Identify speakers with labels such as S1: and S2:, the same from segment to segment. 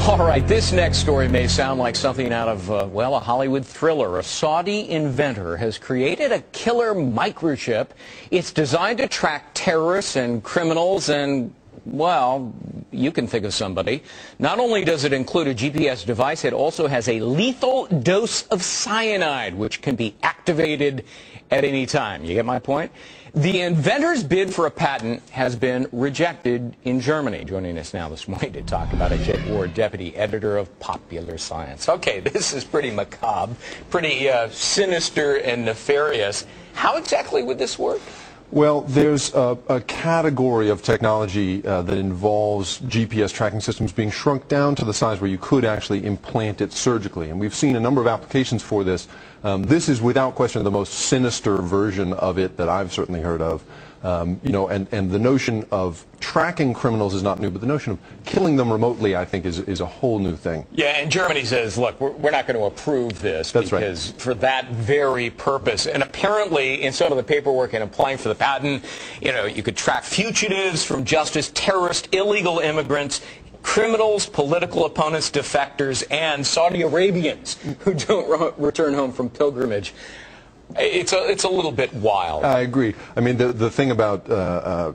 S1: All right, this next story may sound like something out of, well, a Hollywood thriller. A Saudi inventor has created a killer microchip. It's designed to track terrorists and criminals and, well, you can think of somebody. Not only does it include a GPS device, it also has a lethal dose of cyanide, which can be activated at any time. You get my point? The inventor's bid for a patent has been rejected in Germany. Joining us now this morning to talk about it, Jake Ward, deputy editor of Popular Science. Okay, this is pretty macabre, pretty sinister and nefarious. How exactly would this work?
S2: Well, there's a category of technology that involves GPS tracking systems being shrunk down to the size where you could actually implant it surgically. And we've seen a number of applications for this. This is without question the most sinister version of it that I've certainly heard of. You know, and the notion of tracking criminals is not new, but the notion of killing them remotely, I think, is a whole new thing.
S1: Yeah, and Germany says, look, we're not going to approve this.
S2: That's
S1: because
S2: right.
S1: For that very purpose. And apparently, in some of the paperwork in applying for the patent, you know, you could track fugitives from justice, terrorists, illegal immigrants, criminals, political opponents, defectors, and Saudi Arabians who don't return home from pilgrimage. It's a little bit wild.
S2: I agree. I mean, the thing about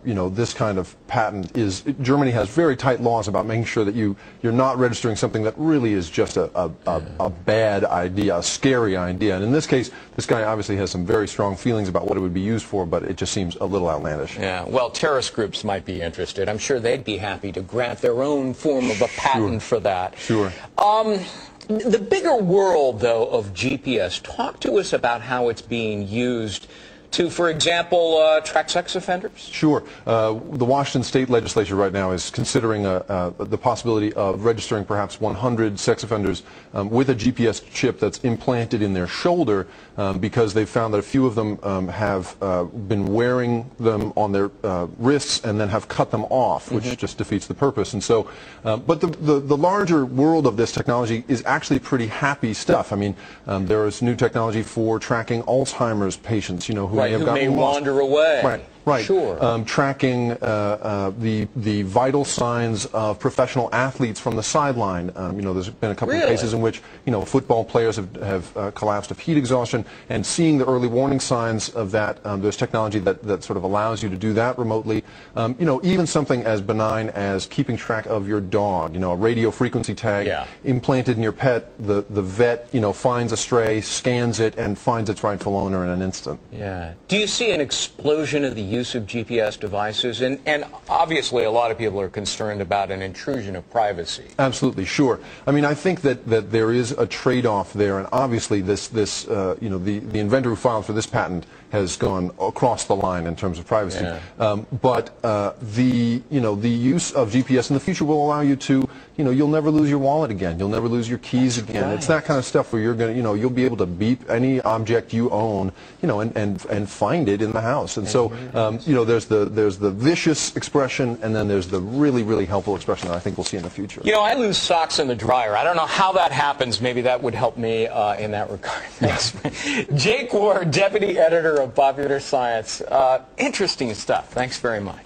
S2: you know, this kind of patent is Germany has very tight laws about making sure that you're not registering something that really is just a bad idea, a scary idea. And in this case, this guy obviously has some very strong feelings about what it would be used for, but it just seems a little outlandish.
S1: Yeah. Well, terrorist groups might be interested. I'm sure they'd be happy to grant their own form of a patent for that.
S2: Sure.
S1: The bigger world, though, of GPS, talk to us about how it's being used to, for example, track sex offenders?
S2: Sure. The Washington State Legislature right now is considering the possibility of registering perhaps 100 sex offenders with a GPS chip that's implanted in their shoulder because they've found that a few of them have been wearing them on their wrists and then have cut them off, which just defeats the purpose. And so, but the larger world of this technology is actually pretty happy stuff. I mean, there is new technology for tracking Alzheimer's patients, you know, who
S1: who may wander away.
S2: Right. Right.
S1: Sure.
S2: Tracking the vital signs of professional athletes from the sideline. You know, there's been a couple of cases in which, you know, football players have collapsed of heat exhaustion, and seeing the early warning signs of that, there's technology that sort of allows you to do that remotely. You know, even something as benign as keeping track of your dog. You know, a radio frequency tag implanted in your pet. The vet, you know, finds a stray, scans it, and finds its rightful owner in an instant.
S1: Yeah. Do you see an explosion of the use of GPS devices? And obviously a lot of people are concerned about an intrusion of privacy.
S2: Absolutely, sure. I mean, I think that there is a trade-off there, and obviously this you know, the inventor who filed for this patent has gone across the line in terms of privacy. Yeah. But the use of GPS in the future will allow you to, you know, you'll never lose your wallet again. You'll never lose your keys again. Right. It's that kind of stuff where you're going to, you know, you'll be able to beep any object you own, you know, and find it in the house. And so, you know, there's the vicious expression, and then there's the really helpful expression that I think we'll see in the future.
S1: You know, I lose socks in the dryer. I don't know how that happens. Maybe that would help me in that regard. Thanks. Jake Ward, deputy editor of Popular Science. Interesting stuff. Thanks very much.